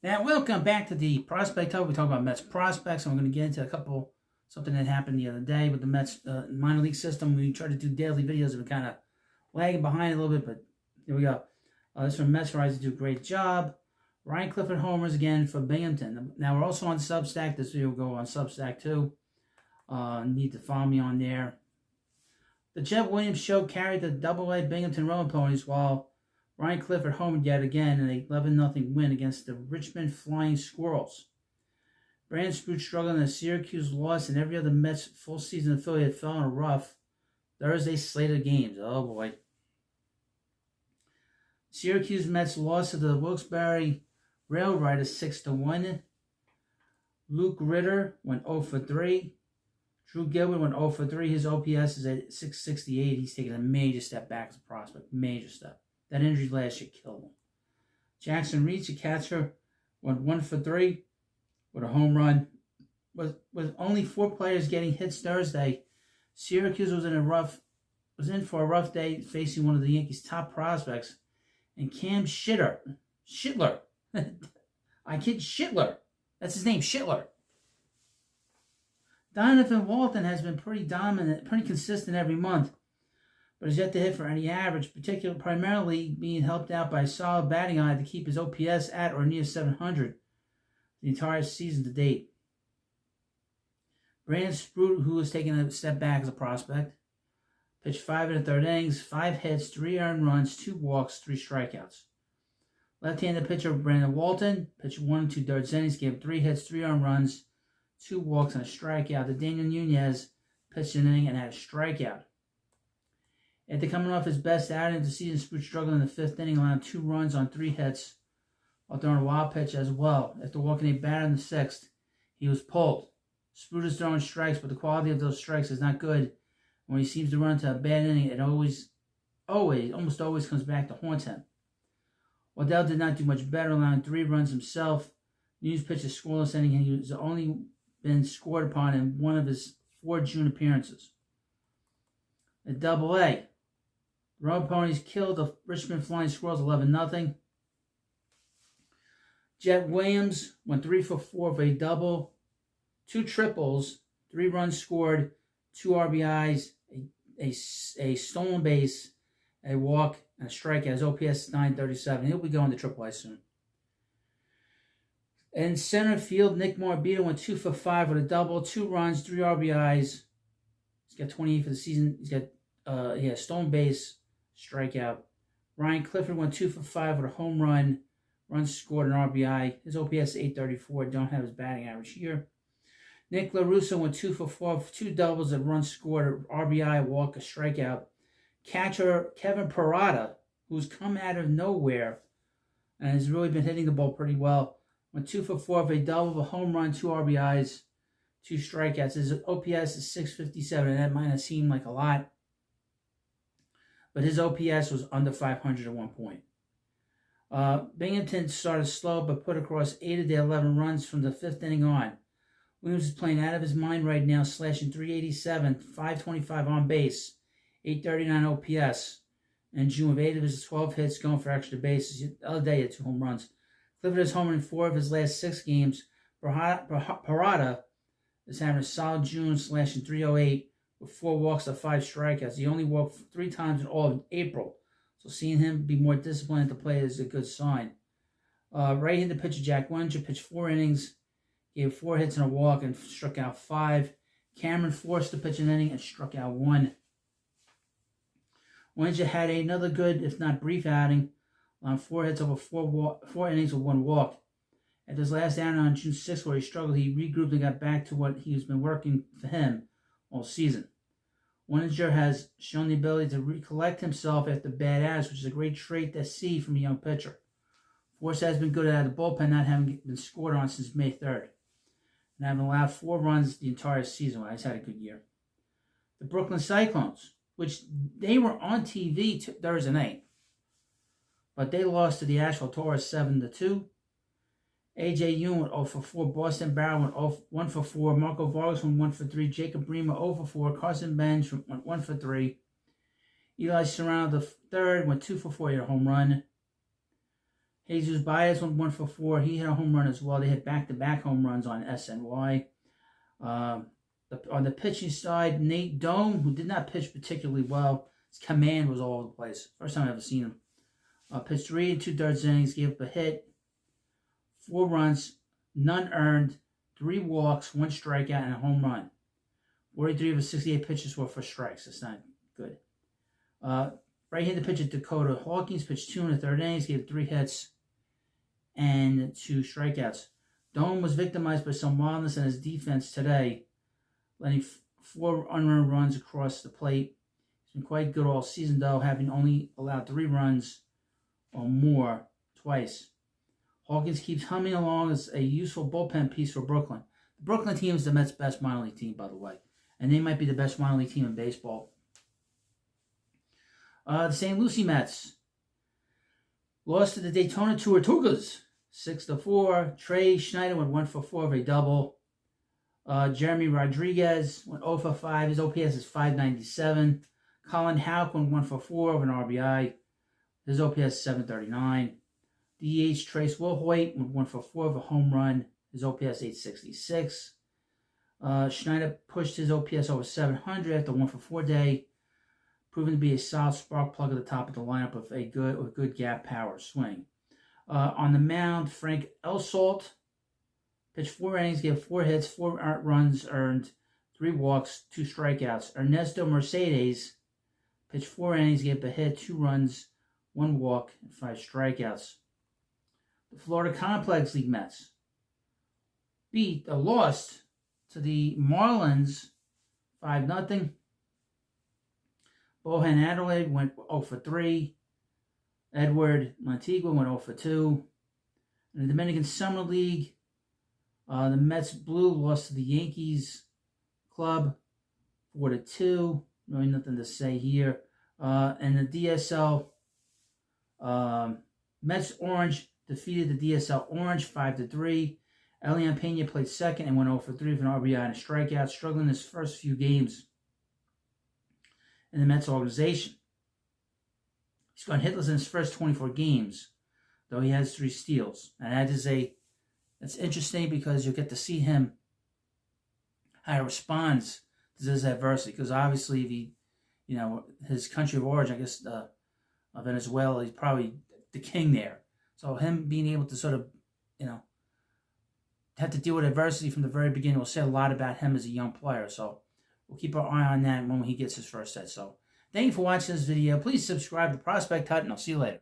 Now, welcome back to the Prospect Talk. We talk about Mets prospects, and we're going to get into something that happened the other day with the Mets minor league system. We try to do daily videos, and we're kind of lagging behind a little bit, but here we go. This from Mets Rise to do a great job. Ryan Clifford homers again for Binghamton. Now, we're also on Substack. This video will go on Substack too. Need to follow me on there. The Jett Williams show carried the Double-A Binghamton Rolling Ponies while Ryan Clifford homered yet again in an 11-0 win against the Richmond Flying Squirrels. Brandon Sprout struggled in a Syracuse loss, and every other Mets full-season affiliate fell in a rough Thursday slate of games. Oh, boy. Syracuse Mets lost to the Wilkes-Barre Rail Riders 6-1. Luke Ritter went 0 for 3. Drew Gilbert went 0 for 3. His OPS is at 668. He's taken a major step back as a prospect. Major step. That injury last year killed him. Jackson Reach, a catcher, went 1 for 3 with a home run. With only 4 players getting hits Thursday, Syracuse was in for a rough day facing one of the Yankees' top prospects, and Cam Shittler. I kid, Shittler. That's his name, Shittler. Donovan Walton has been pretty dominant, pretty consistent every month, but has yet to hit for any average, primarily being helped out by a solid batting eye to keep his OPS at or near 700 the entire season to date. Brandon Sprout, who has taken a step back as a prospect, pitched 5 1/3 innings, 5 hits, 3 earned runs, 2 walks, 3 strikeouts. Left-handed pitcher Brandon Walton pitched 1 2/3 innings, gave 3 hits, 3 earned runs, 2 walks, and a strikeout. The Daniel Nunez pitched an inning and had a strikeout. After coming off his best outing of the season, Sprout struggled in the 5th inning, allowing 2 runs on 3 hits while throwing a wild pitch as well. After walking a batter in the 6th, he was pulled. Sprout is throwing strikes, but the quality of those strikes is not good. When he seems to run into a bad inning, it almost always comes back to haunt him. Waddell did not do much better, allowing 3 runs himself. News pitched a scoreless inning, and he has only been scored upon in 1 of his 4 June appearances. At Double-A, the Road Ponies killed the Richmond Flying Squirrels 11-0. Jett Williams went 3 for 4 for a double, 2 triples, 3 runs scored, 2 RBIs, a stolen base, a walk, and a strikeout. His OPS is 937. He'll be going to AAA soon. In center field, Nick Morabito went 2 for 5 with a double, 2 runs, 3 RBIs. He's got 28 for the season. He's got stolen base, strikeout. Ryan Clifford went 2 for 5 with a home run, runs scored, an RBI. His OPS is 834. Don't have his batting average here. Nick LaRusso went 2 for 4 for 2 doubles, a run scored, an RBI, a walk, a strikeout. Catcher Kevin Parada, who's come out of nowhere and has really been hitting the ball pretty well, went 2 for 4 for a double, a home run, 2 RBIs, 2 strikeouts. His OPS is 657, and that might have seemed like a lot, but his OPS was under 500 at one point. Binghamton started slow, but put across 8 of their 11 runs from the 5th inning on. Williams is playing out of his mind right now, slashing 387, 525 on base, 839 OPS. In June, with 8 of his 12 hits going for extra bases. The other day, he had 2 home runs. Clifford has homered in 4 of his last 6 games. Parada is having a solid June, slashing 308 with 4 walks to 5 strikeouts. He only walked 3 times in all of April. So seeing him be more disciplined at the plate is a good sign. Right-handed pitcher Jack Williams pitched 4 innings, gave 4 hits and a walk, and struck out 5. Cameron forced to pitch an inning and struck out 1. Williams had another good, if not brief, outing, on 4 hits over 4 innings with 1 walk. At his last outing on June 6th, where he struggled, he regrouped and got back to what he's been working for him all season. Williams has shown the ability to recollect himself after bad outs, which is a great trait to see from a young pitcher. Force has been good out of the bullpen, not having been scored on since May 3rd, and having allowed 4 runs the entire season. Well, he's had a good year. The Brooklyn Cyclones, which they were on TV Thursday night, but they lost to the Asheville Taurus 7-2. A.J. Yoon went 0 for 4. Boston Barrel went 1 for 4. Marco Vargas went 1 for 3. Jacob Bremer 0 for 4. Carson Bench went 1 for 3. Eli Serrano III went 2 for 4. He had a home run. Jesus Baez went 1 for 4. He hit a home run as well. They hit back-to-back home runs on SNY. On the pitching side, Nate Dome, who did not pitch particularly well. His command was all over the place. First time I've ever seen him. Pitched 3 2/3 innings, gave up a hit, 4 runs, none earned, 3 walks, 1 strikeout, and a home run. 43 of his 68 pitches were for strikes. That's not good. Right-handed pitcher Dakota Hawkins pitched 2 1/3 innings, gave 3 hits and 2 strikeouts. Dome was victimized by some wildness in his defense today, letting 4 unearned runs across the plate. He's been quite good all season, though, having only allowed 3 runs or more twice. Hawkins keeps humming along as a useful bullpen piece for Brooklyn. The Brooklyn team is the Mets' best minor league team, by the way, and they might be the best minor league team in baseball. The St. Lucie Mets lost to the Daytona Tortugas 6-4. Trey Schneider went 1 for 4 of a double. Jeremy Rodriguez went 0 for 5. His OPS is .597. Colin Houck went 1 for 4 of an RBI. His OPS is .739. DH Trace Wilhoit went 1 for 4 of a home run. His OPS .866. Schneider pushed his OPS over 700 after 1 for 4 day, proving to be a solid spark plug at the top of the lineup with a good gap power swing. On the mound, Frank Elsalt pitched 4 innings, gave 4 hits, 4 runs earned, 3 walks, 2 strikeouts. Ernesto Mercedes pitched 4 innings, gave a hit, 2 runs, 1 walk, and 5 strikeouts. The Florida Complex League Mets lost to the Marlins 5-0. Bohan Adelaide went 0 for 3. Edward Montigua went 0 for 2. In the Dominican Summer League, the Mets Blue lost to the Yankees Club 4-2. Really nothing to say here. And the DSL, Mets Orange defeated the DSL Orange 5-3. Elian Pena played second and went 0 for 3 with an RBI and a strikeout, struggling his first few games in the Mets organization. He's gone hitless in his first 24 games, though he has 3 steals. And that's interesting because you'll get to see him, how he responds to this adversity. Because obviously, if he, his country of origin, I guess, Venezuela, he's probably the king there. So him being able to sort of, have to deal with adversity from the very beginning will say a lot about him as a young player. So we'll keep our eye on that when he gets his first hit. So thank you for watching this video. Please subscribe to Prospect Hut, and I'll see you later.